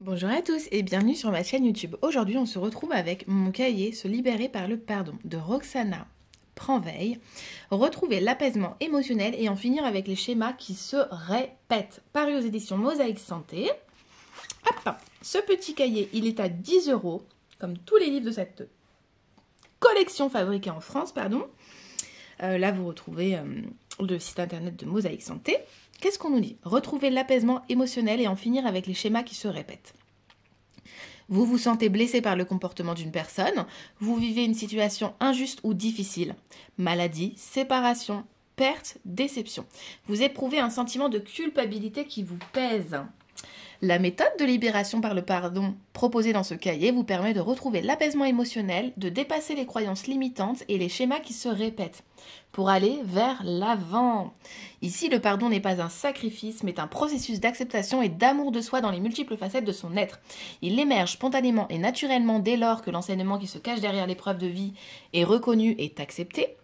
Bonjour à tous et bienvenue sur ma chaîne YouTube. Aujourd'hui, on se retrouve avec mon cahier Se libérer par le pardon de Roxana Pranveil. Retrouver l'apaisement émotionnel et en finir avec les schémas qui se répètent. Paru aux éditions Mosaïque Santé. Hop, ce petit cahier, il est à 10 €, comme tous les livres de cette collection fabriquée en France, pardon. Là, vous retrouvez le site internet de Mosaïque Santé. Qu'est-ce qu'on nous dit? Retrouver l'apaisement émotionnel et en finir avec les schémas qui se répètent. Vous vous sentez blessé par le comportement d'une personne, vous vivez une situation injuste ou difficile, maladie, séparation, perte, déception. Vous éprouvez un sentiment de culpabilité qui vous pèse. La méthode de libération par le pardon proposée dans ce cahier vous permet de retrouver l'apaisement émotionnel, de dépasser les croyances limitantes et les schémas qui se répètent pour aller vers l'avant. Ici, le pardon n'est pas un sacrifice, mais un processus d'acceptation et d'amour de soi dans les multiples facettes de son être. Il émerge spontanément et naturellement dès lors que l'enseignement qui se cache derrière l'épreuve de vie est reconnu et accepté.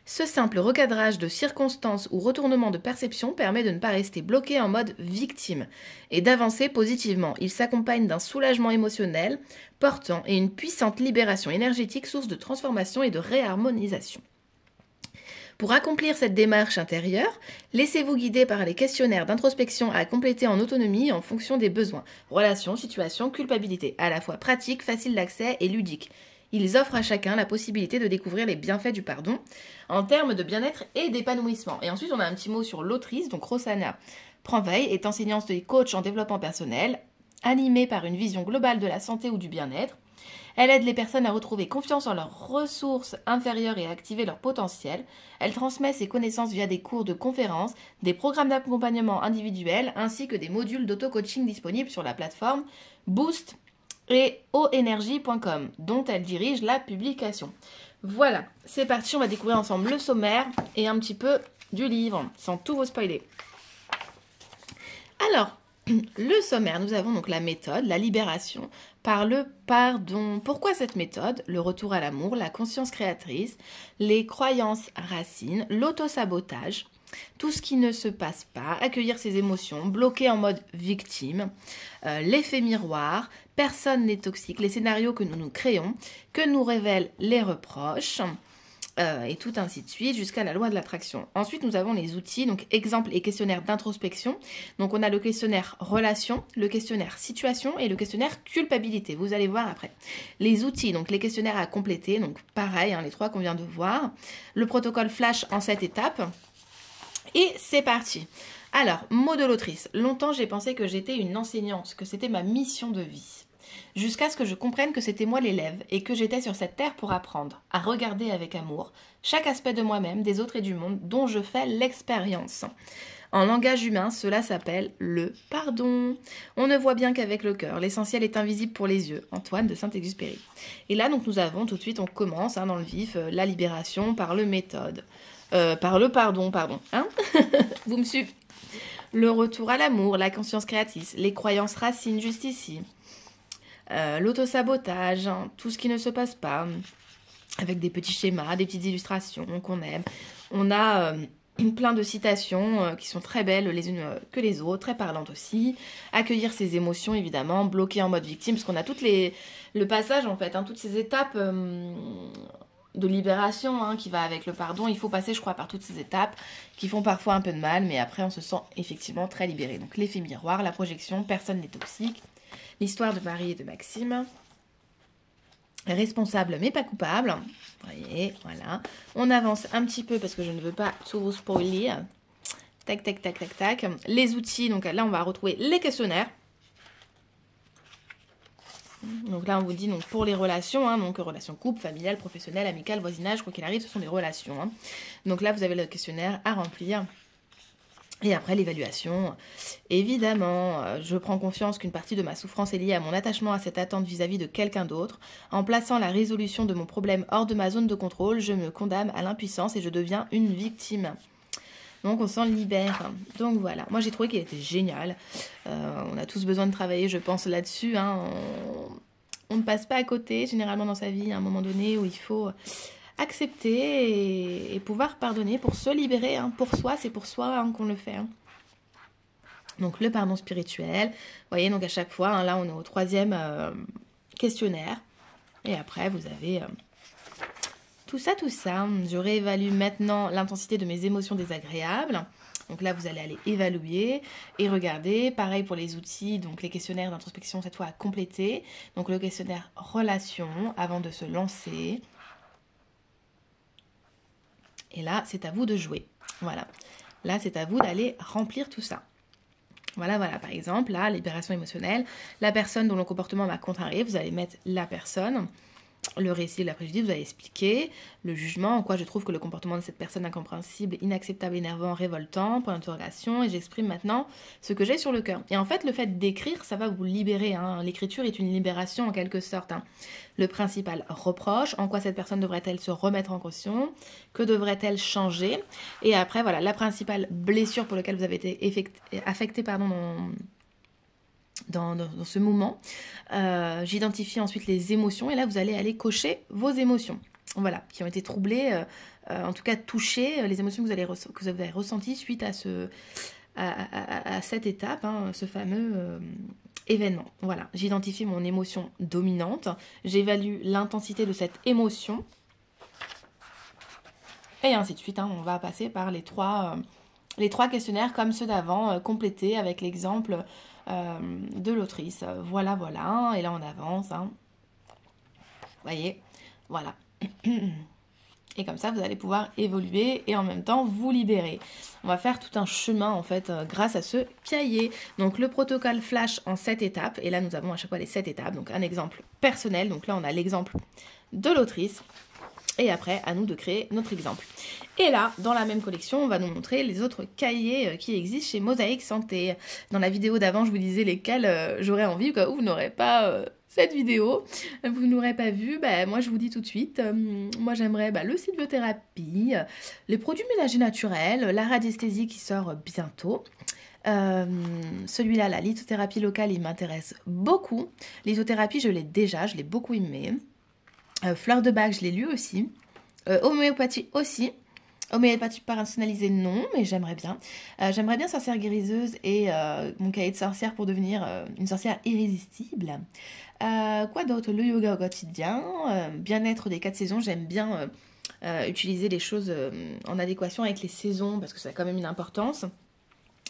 Ce simple recadrage de circonstances ou retournement de perception permet de ne pas rester bloqué en mode victime et d'avancer positivement. Il s'accompagne d'un soulagement émotionnel portant et une puissante libération énergétique source de transformation et de réharmonisation. Pour accomplir cette démarche intérieure, laissez-vous guider par les questionnaires d'introspection à compléter en autonomie en fonction des besoins. Relations, situations, culpabilité, à la fois pratique, facile d'accès et ludique. Ils offrent à chacun la possibilité de découvrir les bienfaits du pardon en termes de bien-être et d'épanouissement. Et ensuite, on a un petit mot sur l'autrice, donc Roxana Pranveil est enseignante et coach en développement personnel, animée par une vision globale de la santé ou du bien-être. Elle aide les personnes à retrouver confiance en leurs ressources intérieures et à activer leur potentiel. Elle transmet ses connaissances via des cours de conférences, des programmes d'accompagnement individuel ainsi que des modules d'auto-coaching disponibles sur la plateforme Boost et oenergie.com, dont elle dirige la publication. Voilà, c'est parti, on va découvrir ensemble le sommaire et un petit peu du livre, sans tout vous spoiler. Alors, le sommaire, nous avons donc la méthode, la libération par le pardon. Pourquoi cette méthode? Le retour à l'amour, la conscience créatrice, les croyances racines, l'autosabotage, tout ce qui ne se passe pas, accueillir ses émotions, bloquer en mode victime, l'effet miroir, personne n'est toxique, les scénarios que nous nous créons, que nous révèlent les reproches, et tout ainsi de suite, jusqu'à la loi de l'attraction. Ensuite, nous avons les outils, donc exemples et questionnaires d'introspection. Donc, on a le questionnaire relation, le questionnaire situation et le questionnaire culpabilité. Vous allez voir après. Les outils, donc les questionnaires à compléter, donc pareil, les trois qu'on vient de voir. Le protocole flash en 7 étapes. Et c'est parti. Alors, mot de l'autrice. Longtemps, j'ai pensé que j'étais une enseignante, que c'était ma mission de vie. Jusqu'à ce que je comprenne que c'était moi l'élève et que j'étais sur cette terre pour apprendre, à regarder avec amour chaque aspect de moi-même, des autres et du monde dont je fais l'expérience. En langage humain, cela s'appelle le pardon. On ne voit bien qu'avec le cœur, l'essentiel est invisible pour les yeux. Antoine de Saint-Exupéry. Et là, donc, nous avons tout de suite, on commence dans le vif, la libération par le méthode. Par le pardon, Vous me suivez? Le retour à l'amour, la conscience créatrice, les croyances racines juste ici. L'autosabotage, tout ce qui ne se passe pas, avec des petits schémas, des petites illustrations qu'on aime. On a plein de citations qui sont très belles les unes que les autres, très parlantes aussi. Accueillir ses émotions, évidemment, bloquer en mode victime, parce qu'on a le passage, en fait, toutes ces étapes de libération qui va avec le pardon. Il faut passer, je crois, par toutes ces étapes qui font parfois un peu de mal, mais après, on se sent effectivement très libéré. Donc, l'effet miroir, la projection, personne n'est toxique. L'histoire de Marie et de Maxime. Responsable mais pas coupable. Vous voyez, voilà. On avance un petit peu parce que je ne veux pas tout vous spoiler. Tac, tac, tac, tac, tac. Les outils, donc là, on va retrouver les questionnaires. Donc là, on vous dit donc pour les relations, donc relations couple, familiales, professionnelles, amicales, voisinage, quoi qu'il arrive, ce sont des relations. Donc là, vous avez le questionnaire à remplir. Et après l'évaluation, évidemment, je prends confiance qu'une partie de ma souffrance est liée à mon attachement à cette attente vis-à-vis de quelqu'un d'autre. En plaçant la résolution de mon problème hors de ma zone de contrôle, je me condamne à l'impuissance et je deviens une victime. Donc on s'en libère. Donc voilà, moi j'ai trouvé qu'il était génial. On a tous besoin de travailler, je pense, là-dessus. On ne passe pas à côté, généralement dans sa vie, à un moment donné où il faut accepter et pouvoir pardonner pour se libérer. Pour soi, c'est pour soi qu'on le fait. Donc le pardon spirituel. Vous voyez, donc à chaque fois, hein, là on est au 3e questionnaire. Et après, vous avez tout ça. Je réévalue maintenant l'intensité de mes émotions désagréables. Donc là, vous allez aller évaluer et regarder. Pareil pour les outils, donc les questionnaires d'introspection, cette fois à compléter. Donc le questionnaire relation avant de se lancer. Et là, c'est à vous de jouer. Voilà. Là, c'est à vous d'aller remplir tout ça. Voilà, par exemple, là, libération émotionnelle. La personne dont le comportement m'a contrarié, vous allez mettre la personne. Le récit de la préjudice, vous allez expliquer le jugement, en quoi je trouve que le comportement de cette personne incompréhensible, inacceptable, énervant, révoltant, point d'interrogation, et j'exprime maintenant ce que j'ai sur le cœur. Et en fait, le fait d'écrire, ça va vous libérer, hein. L'écriture est une libération en quelque sorte, hein. Le principal reproche, en quoi cette personne devrait-elle se remettre en caution, que devrait-elle changer, et après, voilà, la principale blessure pour laquelle vous avez été affecté, dans ce moment. J'identifie ensuite les émotions et là vous allez aller cocher vos émotions, voilà, qui ont été troublées, en tout cas touchées, les émotions que vous avez ressenties suite à cette étape, hein, ce fameux événement. Voilà, j'identifie mon émotion dominante, j'évalue l'intensité de cette émotion et ainsi de suite, hein. On va passer par les trois questionnaires comme ceux d'avant, complétés avec l'exemple de l'autrice. Voilà. Et là, on avance, hein. Vous voyez, voilà. Et comme ça, vous allez pouvoir évoluer et en même temps vous libérer. On va faire tout un chemin, en fait, grâce à ce cahier. Donc, le protocole flash en 7 étapes. Et là, nous avons à chaque fois les 7 étapes. Donc, un exemple personnel. Donc là, on a l'exemple de l'autrice. Et après, à nous de créer notre exemple. Et là, dans la même collection, on va nous montrer les autres cahiers qui existent chez Mosaïque Santé. Dans la vidéo d'avant, je vous disais lesquels j'aurais envie, au cas où vous n'aurez pas cette vidéo, vous n'aurez pas vu, moi je vous dis tout de suite, moi j'aimerais le sylviothérapie, les produits ménagers naturels, la radiesthésie qui sort bientôt. Celui-là, la lithothérapie locale, il m'intéresse beaucoup. Lithothérapie, je l'ai beaucoup aimé. Fleur de bac, je l'ai lu aussi. Homéopathie aussi. Homéopathie personnalisée, non, mais j'aimerais bien. J'aimerais bien sorcière guériseuse et mon cahier de sorcière pour devenir une sorcière irrésistible. Quoi d'autre? Le yoga au quotidien. Bien-être des 4 saisons. J'aime bien utiliser les choses en adéquation avec les saisons parce que ça a quand même une importance.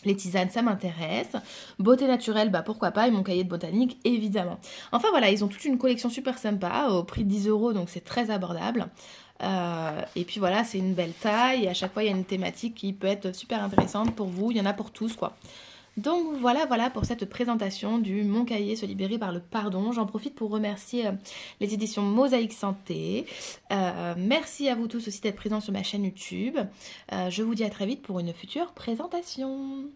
Les tisanes, ça m'intéresse. Beauté naturelle, pourquoi pas. Et mon cahier de botanique, évidemment. Enfin voilà, ils ont toute une collection super sympa au prix de 10 €, donc c'est très abordable. Et puis voilà, c'est une belle taille. Et à chaque fois, il y a une thématique qui peut être super intéressante pour vous. Il y en a pour tous, quoi. Donc voilà pour cette présentation du Mon cahier se libérer par le pardon. J'en profite pour remercier les éditions Mosaïque Santé. Merci à vous tous aussi d'être présents sur ma chaîne YouTube. Je vous dis à très vite pour une future présentation.